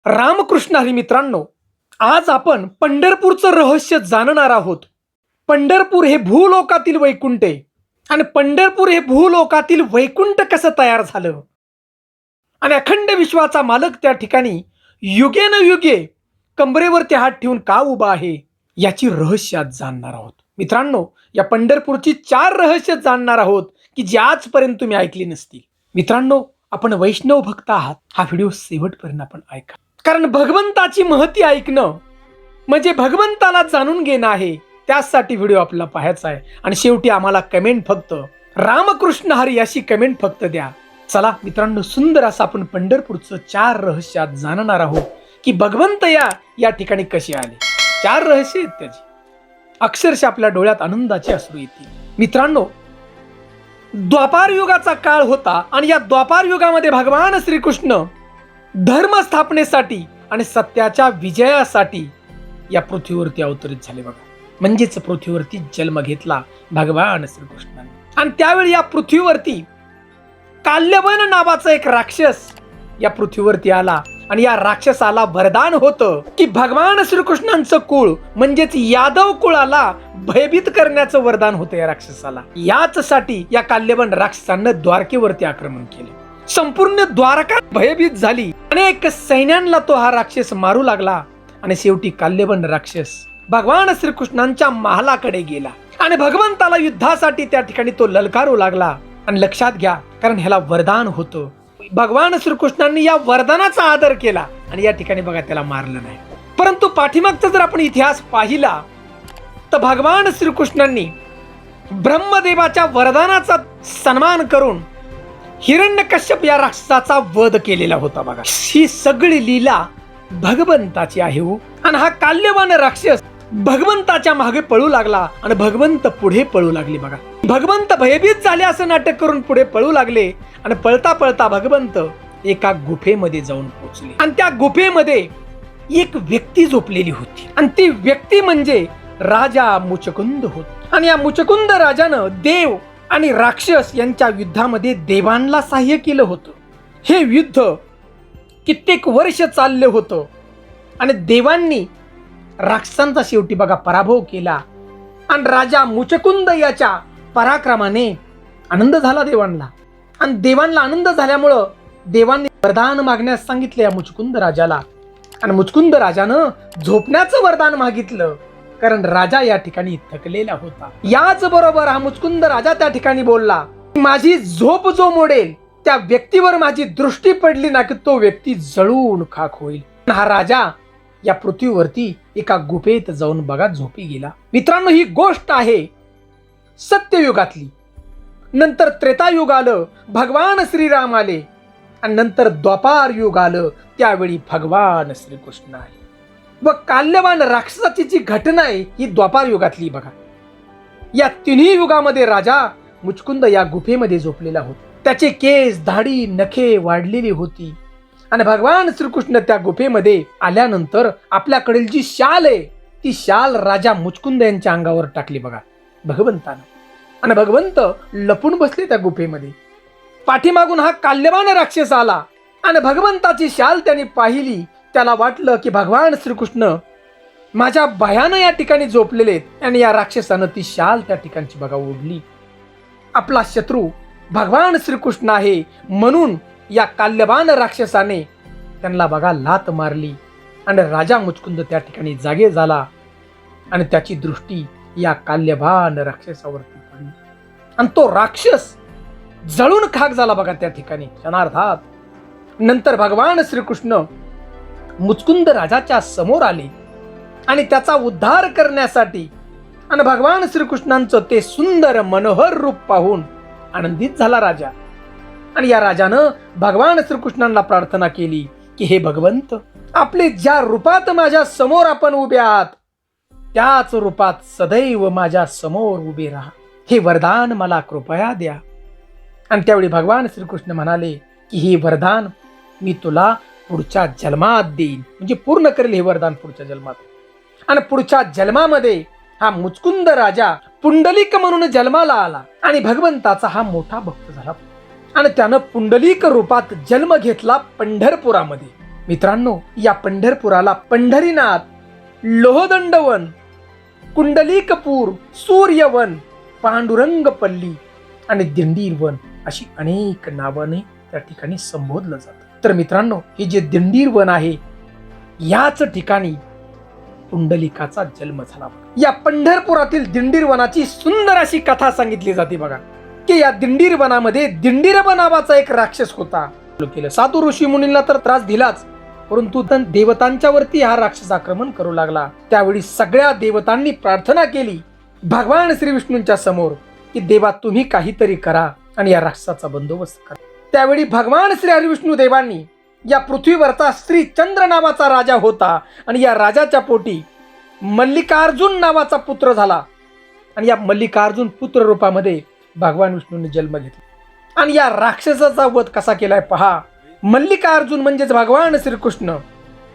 रामकृष्ण हरी मित्रांनो, आज आपण पंढरपूरचं रहस्य जाणणार आहोत. पंढरपूर हे भूलोकातील वैकुंठ आहे आणि पंढरपूर हे भूलोकातील वैकुंठ कसं तयार झालं आणि अखंड विश्वाचा मालक त्या ठिकाणी युगेनयुगे कंबरेवरती हात ठेवून का उभा आहे याची रहस्य आज जाणणार आहोत. मित्रांनो, या पंढरपूरची 4 रहस्य जाणणार आहोत की जी आजपर्यंत तुम्ही ऐकली नसतील. मित्रांनो, आपण वैष्णव भक्त आहात, हा व्हिडिओ शेवटपर्यंत आपण ऐका, कारण भगवंताची महती ऐकणं म्हणजे भगवंताला जाणून घेणं आहे. त्यासाठी व्हिडिओ आपल्याला पाहायचा आहे आणि शेवटी आम्हाला कमेंट फक्त रामकृष्ण हरी अशी कमेंट फक्त द्या. चला मित्रांनो, सुंदर असं आपण पंढरपूरचं 4 रहस्यात जाणणार आहोत की भगवंत या ठिकाणी कसे आले. 4 रहस्य आहेत त्याची, अक्षरशः आपल्या डोळ्यात आनंदाचे अश्रू येतील. मित्रांनो, द्वापार युगाचा काळ होता आणि या द्वापार युगामध्ये भगवान श्रीकृष्ण धर्म स्थापनेसाठी आणि सत्याच्या विजयासाठी या पृथ्वीवरती अवतरित झाले. बघा, म्हणजेच पृथ्वीवरती जन्म घेतला भगवान श्रीकृष्णाने. आणि त्यावेळी या पृथ्वीवरती काल्यवन नावाचा एक राक्षस या पृथ्वीवरती आला आणि या राक्षसाला वरदान होतं की भगवान श्रीकृष्णांचं कुळ म्हणजेच यादव कुळाला भयभीत करण्याचं वरदान होतं या राक्षसाला. याचसाठी या काल्यवन राक्षसानं द्वारकेवरती आक्रमण केले. संपूर्ण द्वारका भयभीत झाली. अनेक सैन्यांना तो हा राक्षस मारू लागला आणि शेवटी काल्यवन राक्षस भगवान श्रीकृष्णांच्या महालाकडे गेला आणि भगवंताला युद्धासाठी त्या ठिकाणी तो ललकारू लागला. आणि लक्षात घ्या, कारण ह्याला वरदान होतं. भगवान श्रीकृष्णांनी या वरदानाचा आदर केला आणि या ठिकाणी बघा त्याला मारलं नाही. परंतु पाठीमागचा जर आपण इतिहास पाहिला तर भगवान श्रीकृष्णांनी ब्रह्मदेवाच्या वरदानाचा सन्मान करून हिरण्यकश्यप या राक्षसाचा वध केलेला होता. बघा, ही सगळी लीला भगवंताची आहे. आणि हा काल्यवान राक्षस भगवंताच्या मागे पळू लागला आणि भगवंत पुढे पळू लागले. बघा, भगवंत भयभीत झाले असं नाटक करून पुढे पळू लागले आणि पळता पळता भगवंत एका गुफेमध्ये जाऊन पोहोचले. आणि त्या गुफेमध्ये एक व्यक्ती झोपलेली होती आणि ती व्यक्ती म्हणजे राजा मुचकुंद होत. आणि या मुचकुंद राजानं देव आणि राक्षस यांच्या युद्धामध्ये देवांना सहाय्य केलं होतं. हे युद्ध कित्येक वर्ष चाललं होतं आणि देवांनी राक्षसांचा शेवटी बघा पराभव केला आणि राजा मुचकुंद याच्या पराक्रमाने आनंद झाला देवांना. आणि देवांना आनंद झाल्यामुळं देवांनी वरदान मागण्यास सांगितले या मुचकुंद राजाला. आणि मुचकुंद राजानं झोपण्याचं वरदान मागितलं, कारण राजा या ठिकाणी थकलेला होता. याच बरोबर हा मुचकुंद राजा त्या ठिकाणी बोलला, माझी झोप जो मोडेल त्या व्यक्तीवर माझी दृष्टी पडली ना की तो व्यक्ती जळून खाक होईल. हा राजा या पृथ्वीवरती एका गुफेत जाऊन बघा झोपी गेला. मित्रांनो, ही गोष्ट आहे सत्ययुगातली. नंतर त्रेतायुग आलं, भगवान श्रीराम आले आणि नंतर द्वापार युग आलं, त्यावेळी भगवान श्रीकृष्ण आले. व काल्यवान राक्षसाची जी घटना आहे ही द्वापार युगातली. बघा, या तिन्ही युगामध्ये राजा मुचकुंद या गुफेमध्ये झोपलेला होता. त्याचे केस, दाढी, नखे वाढलेली होती आणि भगवान श्रीकृष्ण त्या गुफेमध्ये आल्यानंतर आपल्याकडील जी शाल आहे ती शाल राजा मुचकुंद यांच्या अंगावर टाकली. बघा, भगवंतानं. आणि भगवंत लपून बसले त्या गुफेमध्ये. पाठीमागून हा काल्यवान राक्षस आला आणि भगवंताची शाल त्यांनी पाहिली. त्याला वाटलं की भगवान श्रीकृष्ण माझ्या भयानं या ठिकाणी झोपलेले आहेत आणि या राक्षसानं ती शाल त्या ठिकाणची बघा ओढली. आपला शत्रू भगवान श्रीकृष्ण आहे म्हणून या काल्यवान राक्षसाने त्यांना बघा लात मारली आणि राजा मुचकुंद त्या ठिकाणी जागे झाला आणि त्याची दृष्टी या काल्यवान राक्षसावरती पडली आणि तो राक्षस जळून खाक झाला. बघा, त्या ठिकाणी क्षणार्धात. नंतर भगवान श्रीकृष्ण मुचकुंद राजाच्या समोर आले आणि त्याचा उद्धार करण्यासाठी आणि भगवान श्रीकृष्णांचं ते सुंदर मनोहर रूप पाहून आनंदित झाला राजा. आणि या राजानं भगवान श्रीकृष्णांना प्रार्थना केली की हे भगवंत, आपले ज्या रूपात माझ्या समोर आपण उभे आहात त्याच रूपात सदैव माझ्या समोर उभे राहा. हे वरदान मला कृपया द्या. आणि त्यावेळी भगवान श्रीकृष्ण म्हणाले की हे वरदान मी तुला पुढच्या जन्मात देईन, म्हणजे पूर्ण करेल हे वरदान पुढच्या जन्मात. आणि पुढच्या जन्मामध्ये हा मुचकुंद राजा पुंडलिक म्हणून जन्माला आला आणि भगवंताचा हा मोठा भक्त झाला आणि त्यानं पुंडलिक रूपात जन्म घेतला पंढरपुरामध्ये. मित्रांनो, या पंढरपुराला पंढरीनाथ, लोहदंडवन, कुंडलिकपूर, सूर्यवन, पांडुरंगपल्ली आणि दिंडीरवन अशी अनेक नावाने त्या ठिकाणी संबोधलं जातं. तर मित्रांनो, हे जे दिंडीरवन आहे, याच ठिकाणी पुंडलिकाचा जन्म झाला. या पंढरपुरातील दिंडीरवनाची सुंदर अशी कथा सांगितली जाते बघा, की या दिंडीरवनामध्ये दिंडीरब नावाचा एक राक्षस होता. साधू ऋषी मुनींना तर त्रास दिलाच, परंतु देवतांच्या वरती हा राक्षस आक्रमण करू लागला. त्यावेळी सगळ्या देवतांनी प्रार्थना केली भगवान श्री विष्णूंच्या समोर, की देवा तुम्ही काहीतरी करा आणि या राक्षसाचा बंदोबस्त करा. त्यावेळी भगवान श्री हरिविष्णू देवांनी या पृथ्वीवरचा श्री चंद्र नावाचा राजा होता आणि या राजाच्या पोटी मल्लिकार्जुन नावाचा पुत्र झाला आणि या मल्लिकार्जुन पुत्र रूपामध्ये भगवान विष्णूंनी जन्म घेतला. आणि या राक्षसाचा वध कसा केलाय पहा. मल्लिकार्जुन म्हणजेच भगवान श्रीकृष्ण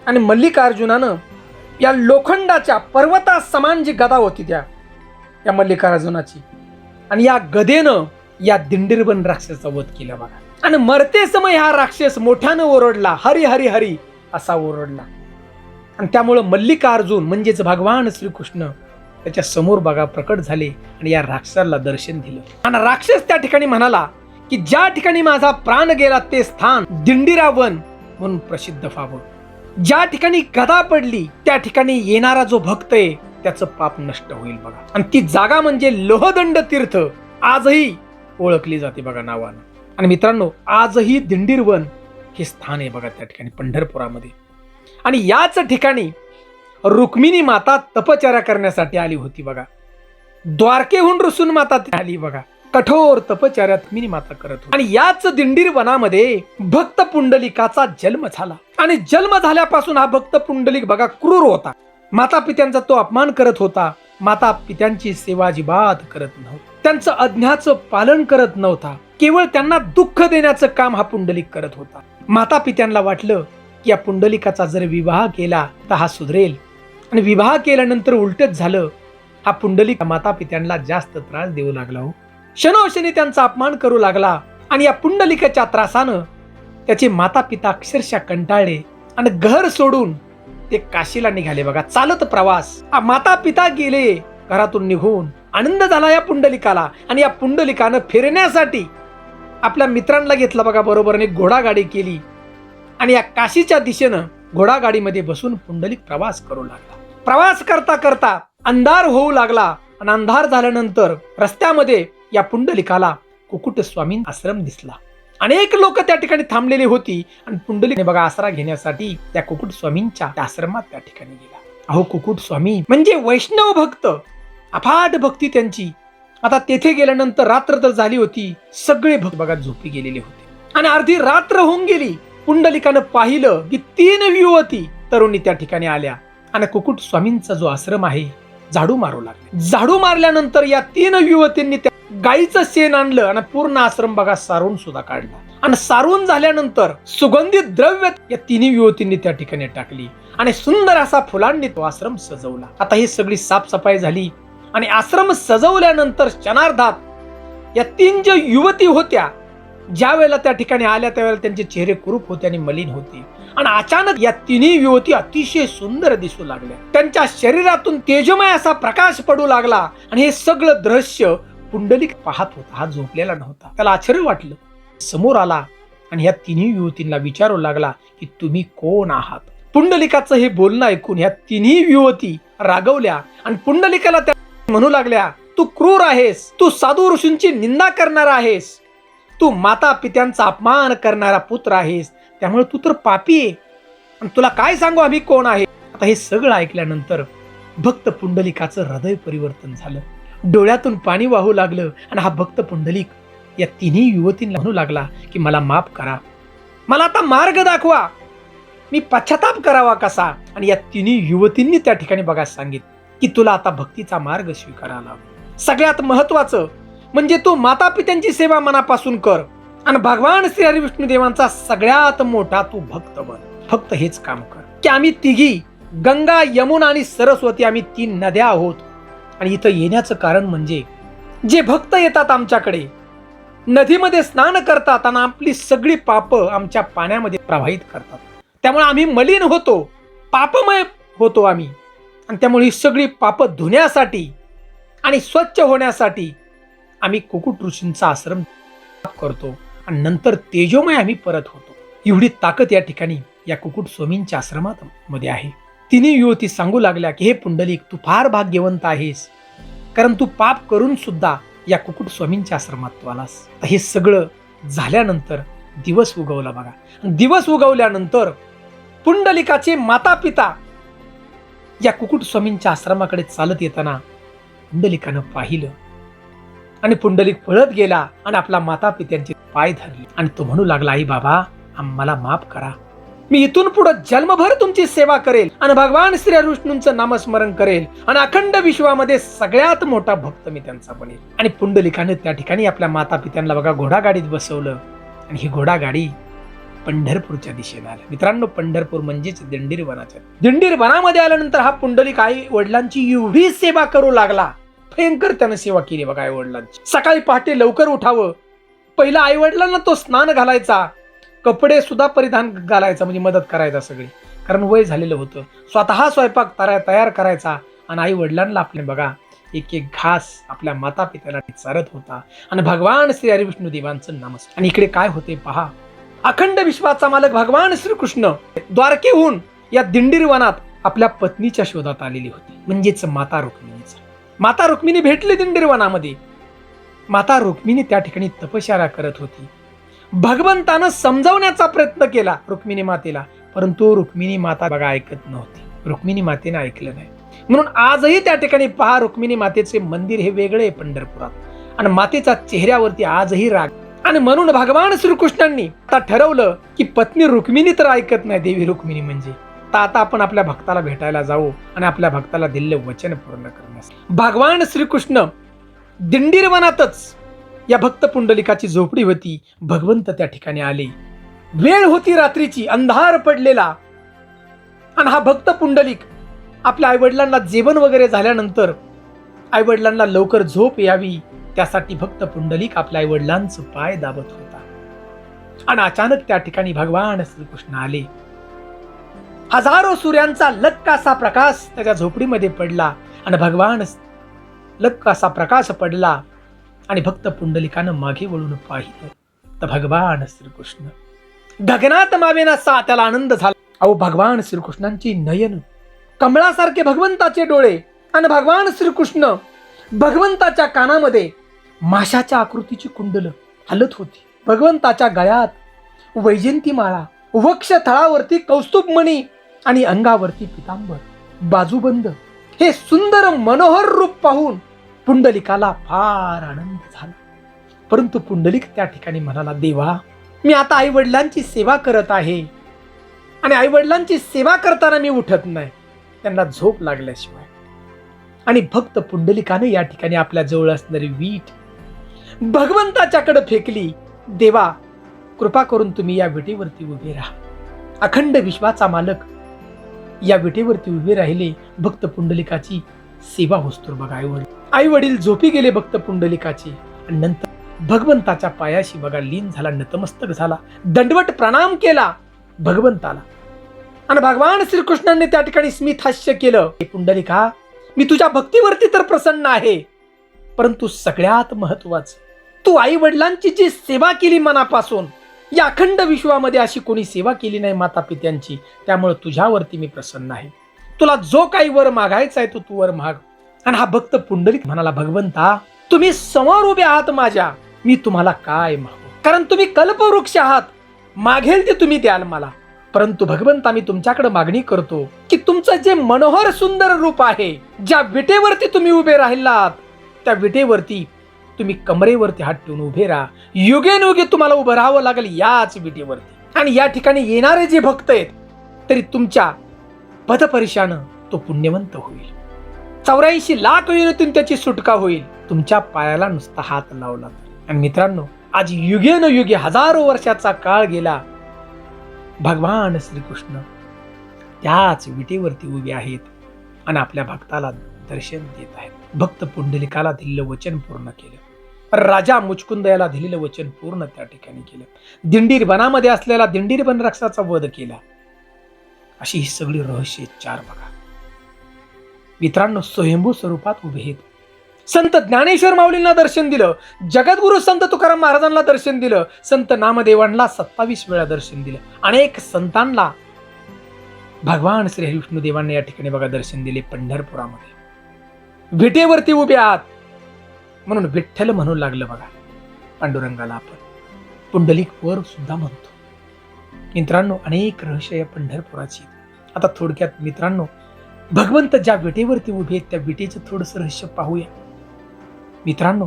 आणि मल्लिकार्जुनानं या लोखंडाच्या पर्वता समान जी गदा होती त्या मल्लिकार्जुनाची, आणि या गदेनं या दिंडीरवन राक्षसाचा वध केला बघा. आणि मरते समय हा राक्षस मोठ्यानं ओरडला, हरी हरी हरी असा ओरडला. आणि त्यामुळं मल्लिकार्जुन म्हणजेच भगवान श्रीकृष्ण त्याच्या समोर बघा प्रकट झाले आणि या राक्षसाला दर्शन दिलं. आणि राक्षस त्या ठिकाणी म्हणाला की ज्या ठिकाणी माझा प्राण गेला ते स्थान दिंडीरावन म्हणून प्रसिद्ध व्हावं. ज्या ठिकाणी गदा पडली त्या ठिकाणी येणारा जो भक्त आहे त्याचं पाप नष्ट होईल बघा. आणि ती जागा म्हणजे लोहदंड तीर्थ आजही ओळखली जाते बघा नावानं. आणि मित्रांनो, आजही दिंडीरवन हे स्थान आहे बघा त्या ठिकाणी पंढरपुरामध्ये. आणि याच ठिकाणी रुक्मिणी माता तपचर्या करण्यासाठी आली होती बघा. द्वारकेहून रुसून माता आली बघा, कठोर तपचर्या रुक्मिणी माता करत होती. आणि याच दिंडीरवनामध्ये भक्त पुंडलिकाचा जन्म झाला. आणि जन्म झाल्यापासून हा भक्त पुंडलिक बघा क्रूर होता. माता पित्यांचा तो अपमान करत होता. माता पित्यांची सेवा अजिबात करत नव्हता. त्यांचं आज्ञाचं पालन करत नव्हता. केवळ त्यांना दुःख देण्याचं काम हा पुंडलिक करत होता. माता पित्यांना वाटलं की या पुंडलिकाचा जर विवाह केला तर हा सुधरेल, आणि विवाह केल्यानंतर उलटच झालं. हा पुंडलिक माता पित्यांना जास्त त्रास देऊ लागला हो. क्षणोक्षणी त्यांचा अपमान करू लागला. आणि या पुंडलिकाच्या त्रासानं त्याचे माता पिता अक्षरशः कंटाळले आणि घर सोडून ते काशीला निघाले बघा. चालत प्रवास. माता पिता गेले घरातून निघून. आनंद झाला या पुंडलिकाला. आणि या पुंडलिकानं फिरण्यासाठी आपल्या मित्रांना घेतला बघा बरोबर, घोडागाडी केली आणि या काशीच्या दिशेनं घोडागाडीमध्ये बसून पुंडलिक प्रवास करू लागला. प्रवास करता करता अंधार होऊ लागला. आणि अंधार झाल्यानंतर रस्त्यामध्ये या पुंडलिकाला कुकुट स्वामी आश्रम दिसला. अनेक लोक त्या ठिकाणी थांबलेली होती आणि पुंडलिकने बघा आसरा घेण्यासाठी त्या कुकुट स्वामींच्या आश्रमात त्या ठिकाणी गेला. अहो, कुकुट स्वामी म्हणजे वैष्णव भक्त, अफाट भक्ती त्यांची. आता तेथे गेल्यानंतर रात्र तर झाली होती. सगळे भक्त बघा झोपी गेलेले होते आणि अर्धी रात्र होऊन गेली. पुंडलिकानं पाहिलं की 3 युवती तरुणी त्या ठिकाणी आल्या आणि कुकुट स्वामींचा जो आश्रम आहे झाडू मारू लागले. झाडू मारल्यानंतर या 3 युवतींनी त्या गाईचं शेण आणलं आणि पूर्ण आश्रम बघा सारून सुद्धा काढला. आणि सारून झाल्यानंतर सुगंधित द्रव्य या 3 युवतींनी त्या ठिकाणी टाकली आणि सुंदर असा फुलांनी तो आश्रम सजवला. आता ही सगळी साफसफाई झाली आणि आश्रम सजवल्यानंतर क्षणार्धात या 3 ज्या युवती होत्या ज्या वेळेला त्या ठिकाणी आल्या त्यावेळेला त्यांचे चेहरे कुरूप होते आणि मलिन होते. आणि अचानक या 3 युवती अतिशय सुंदर दिसू लागल्या. त्यांच्या शरीरातून तेजमय असा प्रकाश पडू लागला. आणि हे सगळं दृश्य पुंडलिक पाहत होता. हा झोपलेला नव्हता. त्याला आश्चर्य वाटलं. समोर आला आणि या 3 युवतींना विचारू लागला की तुम्ही कोण आहात. पुंडलिकाचं हे बोलणं ऐकून या 3 युवती रागवल्या आणि पुंडलिकाला त्या म्हणू लागल्या, तू क्रूर आहेस, तू साधू ऋषींची निंदा करणारा आहेस, तू माता पित्यांचा अपमान करणारा पुत्र आहेस, त्यामुळे तू तर पापी आहे आणि तुला काय सांगू आम्ही कोण आहे. आता हे सगळं ऐकल्यानंतर भक्त पुंडलिकाचं हृदय परिवर्तन झालं. डोळ्यातून पाणी वाहू लागलं आणि हा भक्त पुंडलिक या 3 युवतींना म्हणू लागला की मला माफ करा, मला आता मार्ग दाखवा, मी पश्चाताप करावा कसा. आणि या 3 युवतींनी त्या ठिकाणी बघा सांगितलं की तुला आता भक्तीचा मार्ग स्वीकारायला हवा. सगळ्यात महत्वाचं म्हणजे तू माता पित्यांची सेवा मनापासून कर आणि भगवान श्री हरी विष्णू देवांचा सगळ्यात मोठा तू भक्त बन. फक्त हेच काम कर. की आम्ही तिघी गंगा, यमुना आणि सरस्वती आम्ही 3 नद्या आहोत. आणि इथं येण्याचं कारण म्हणजे जे भक्त येतात आमच्याकडे नदीमध्ये स्नान करतात आणि आपली सगळी पाप आमच्या पाण्यामध्ये प्रवाहित करतात. त्यामुळे आम्ही मलिन होतो, पापमय होतो आम्ही. आणि त्यामुळे ही सगळी पाप धुण्यासाठी आणि स्वच्छ होण्यासाठी आम्ही कुकुट ऋषींचा आश्रम करतो आणि नंतर तेजोमय आम्ही परत होतो. एवढी ताकद या ठिकाणी या कुकुट स्वामींच्या आश्रमात मध्ये आहे. तिन्ही युवती सांगू लागल्या की हे पुंडलिक, तू फार भाग्यवंत आहेस, कारण तू पाप करून सुद्धा या कुकुट स्वामींच्या आश्रमात तू आलास. हे सगळं झाल्यानंतर दिवस उगवला बघा. दिवस उगवल्यानंतर पुंडलिकाचे माता पिता या कुकुट स्वामींच्या आश्रमाकडे चालत येताना पुंडलिकानं पाहिलं आणि पुंडलिक पळत गेला आणि आपला माता पित्यांचे पाय धरले आणि तो म्हणू लागला, आई बाबा, आम्हाला माफ करा. मी इथून पुढे जन्मभर तुमची सेवा करेल आणि भगवान श्री विष्णूंचं नामस्मरण करेल आणि अखंड विश्वामध्ये सगळ्यात मोठा भक्त मी त्यांचा बनेल. आणि पुंडलिकाने त्या ठिकाणी आपल्या माता पित्यांना बघा घोडागाडीत बसवलं आणि ही घोडागाडी पंढरपूरच्या दिशेने आली. मित्रांनो, पंढरपूर म्हणजेच दिंडीर वनाच्या दिंडीर वनामध्ये आल्यानंतर हा पुंडलिक आई वडिलांची एवढी सेवा करू लागला, भयंकर त्यानं सेवा केली बघा आई वडिलांची. सकाळी पहाटे लवकर उठावं, पहिला आई वडिलांना तो स्नान घालायचा, कपडे सुद्धा परिधान घालायचा, म्हणजे मदत करायचा सगळी, कारण वय झालेलं होतं. स्वतः स्वयंपाक तयार करायचा आणि आई वडिलांना आपले बघा एक एक घास आपल्या माता पित्याला चारत होता आणि भगवान श्री हरिविष्णू देवांचं नामस्मरण. आणि इकडे काय होते पहा, अखंड विश्वाचा मालक भगवान श्रीकृष्ण द्वारकेहून या दिंडीर वनात आपल्या पत्नीच्या शोधात आलेली होती, म्हणजेच माता रुक्मिणीचा. माता रुक्मिणी भेटली दिंडीर वनामध्ये. माता रुक्मिणी त्या ठिकाणी तपश्चर्या करत होती. भगवंतानं समजावण्याचा प्रयत्न केला रुक्मिणी मातेला, परंतु रुक्मिणी माता बघा ऐकत नव्हती. रुक्मिणी मातेने ऐकलं नाही. म्हणून आजही त्या ठिकाणी पहा, रुक्मिणी मातेचे मंदिर हे वेगळे आहे पंढरपुरात आणि मातेच्या चेहऱ्यावरती आजही राग. आणि म्हणून भगवान श्रीकृष्णांनी आता ठरवलं की पत्नी रुक्मिणी तर ऐकत नाही, देवी रुक्मिणी म्हणजे, तर आता आपण आपल्या भक्ताला भेटायला जाऊ आणि आपल्या भक्ताला दिलेलं वचन पूर्ण करण्यास भगवान श्रीकृष्ण दिंडीर वनातच या भक्त पुंडलिकाची झोपडी होती. भगवंत त्या ठिकाणी आले. वेळ होती रात्रीची, अंधार पडलेला आणि हा भक्त पुंडलिक आपल्या आईवडिलांना जेवण वगैरे झाल्यानंतर आईवडिलांना लवकर झोप यावी त्यासाठी भक्त पुंडलिक आपल्या आईवडिलांचं पाय दाबत होता. आणि अचानक त्या ठिकाणी भगवान श्रीकृष्ण आले. हजारो सूर्यांचा लक्कासा प्रकाश त्याच्या झोपडीमध्ये पडला आणि भगवान लक्कासा प्रकाश पडला आणि भक्त पुंडलिकानं मागे वळून पाहिलं तर भगवान श्रीकृष्ण गगनात मावेनासा त्याला आनंद झाला. अहो, भगवान श्रीकृष्णांची नयन कमळासारखे भगवंताचे डोळे आणि भगवान श्रीकृष्ण भगवंताच्या कानामध्ये माशाच्या आकृतीची कुंडल हलत होती. भगवंताच्या गळ्यात वैजयंती माळा, वक्ष तळावरती कौस्तुभ मणी आणि अंगावरती पितांबर, बाजूबंद हे सुंदर मनोहर रूप पाहून पुंडलिकाला फार आनंद झाला. परंतु पुंडलिक त्या ठिकाणी म्हणाला, देवा, मी आता आई वडिलांची सेवा करत आहे आणि आई वडिलांची सेवा करताना मी उठत नाही, त्यांना झोप लागल्याशिवाय. आणि भक्त पुंडलिकाने या ठिकाणी आपल्या जवळ असणारी वीट भगवंताच्याकडे फेकली. देवा, कृपा करून तुम्ही या विटेवरती उभे राहा. अखंड विश्वाचा मालक या विटेवरती उभे राहिले. भक्त पुंडलिकाची सेवा होस्तोर बघा. आई वडील झोपी गेले भक्त पुंडलिकाचे आणि नंतर भगवंताच्या पायाशी बघा लीन झाला, नतमस्तक झाला, दंडवट प्रणाम केला भगवंताला. आणि भगवान श्रीकृष्णांनी त्या ठिकाणी स्मित हास्य केलं, पुंडलिका, मी तुझ्या भक्तीवरती तर प्रसन्न आहे, परंतु सगळ्यात महत्वाचं, तू आई वडिलांची जी सेवा केली मनापासून, या अखंड विश्वामध्ये अशी कोणी सेवा केली नाही माता पित्यांची, त्यामुळे तुझ्यावरती मी प्रसन्न आहे. तुला जो काही वर मागायचा आहे तो तू वर माग. आणि हा भक्त पुंडलिक म्हणाला, भगवंता, तुम्ही समोर उभे आहात माझ्या, मी तुम्हाला काय मागू, कारण तुम्ही कल्पवृक्ष आहात, मागेल ते तुम्ही द्याल मला. परंतु भगवंता, मी तुमच्याकडे मागणी करतो की तुमचं जे मनोहर सुंदर रूप आहे, ज्या विटेवरती तुम्ही उभे राहिलात, त्या विटेवरती तुम्ही कमरेवरती हात ठेवून उभे राहा. युगेनुगे तुम्हाला उभं राहावं लागेल याच विटेवरती. आणि या ठिकाणी येणारे जे भक्त आहेत तरी तुमच्या पदपरिशानं तो पुण्यवंत होईल. 84 लाख वेळेतून त्याची सुटका होईल, तुमच्या पायाला नुसता हात लावला. आणि मित्रांनो, आज युगेनुयुगे हजारो वर्षाचा काळ गेला, भगवान श्रीकृष्ण त्याच विटेवरती उभे आहेत आणि आपल्या भक्ताला दर्शन देत आहेत. भक्त पुंडलिकाला दिलेलं वचन पूर्ण केलं. राजा मुचकुंद याला दिलेलं वचन पूर्ण त्या ठिकाणी केलं. दिंडीर वनामध्ये असलेला दिंडीर वनरक्षाचा वध केला अशी ही सगळी रहस्य चार बघा. मित्रांनो, स्वयंभू स्वरूपात उभे आहेत. संत ज्ञानेश्वर माऊलींना दर्शन दिलं, जगद्गुरु संत तुकाराम महाराजांना दर्शन दिलं, संत नामदेवांना 27 वेळा दर्शन दिलं, अनेक संतांना भगवान श्री हरिविष्णू देवांनी या ठिकाणी बघा दर्शन दिले. पंढरपुरामध्ये विटेवरती उभे आहात म्हणून विठ्ठल म्हणू लागलं बघा पांडुरंगाला. आपण पुंडलिक वर सुद्धा म्हणतो. मित्रांनो, अनेक रहस्य या पंढरपुराची. आता थोडक्यात मित्रांनो, भगवंत ज्या विटेवरती उभे आहेत त्या विटेचं थोडंसं रहस्य पाहूया. मित्रांनो,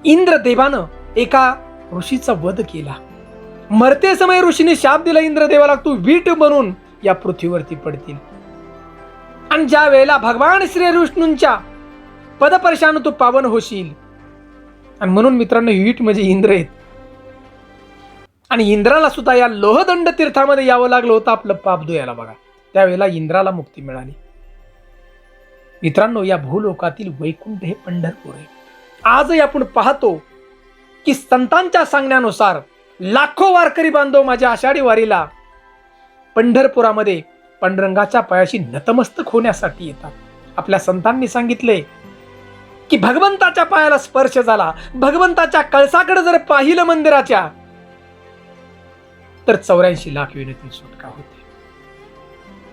इंद्रदेवानं एका ऋषीचा वध केला. मरते समय ऋषीने शाप दिला इंद्रदेवाला, तू वीट बनून या पृथ्वीवरती पडतील. आणि ज्या वेळेला भगवान श्री विष्णूंच्या पदपर्शानं तू पावन होशील. आणि म्हणून मित्रांनो, वीट म्हणजे इंद्र आहेत. आणि इंद्राला सुद्धा या लोहदंड तीर्थामध्ये यावं लागलं होतं आपलं पाप धुयाला बघा. त्यावेळेला इंद्राला मुक्ती मिळाली. मित्रांनो, या भूलोकातील वैकुंठ हे पंढरपूर आहे. आजही आपण पाहतो की संतांच्या सांगण्यानुसार लाखो वारकरी बांधव माझ्या आषाढी वारीला पंढरपुरामध्ये पांडुरंगाच्या पायाशी नतमस्तक होण्यासाठी येतात. आपल्या संतांनी सांगितले की भगवंताच्या पायाला स्पर्श झाला, भगवंताच्या कळसाकडे जर पाहिलं मंदिराच्या, तर 84 लाख विनंती सुटका होते.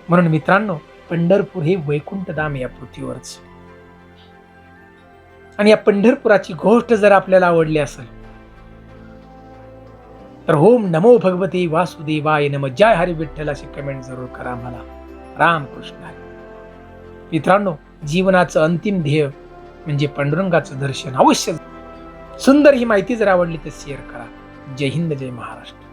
म्हणून मित्रांनो, पंढरपूर हे वैकुंठ धाम या पृथ्वीवरच. आणि या पंढरपुराची गोष्ट जर आपल्याला आवडली असेल तर ओम नमो भगवते वासुदेवाय नमः, जय हरी विठ्ठल अशी कमेंट जरूर करा मला. रामकृष्ण हरी. मित्रांनो, जीवनाचं अंतिम ध्येय म्हणजे पांडुरंगाचं दर्शन अवश्य. सुंदर ही माहिती जर आवडली तर शेअर करा. जय हिंद, जय महाराष्ट्र.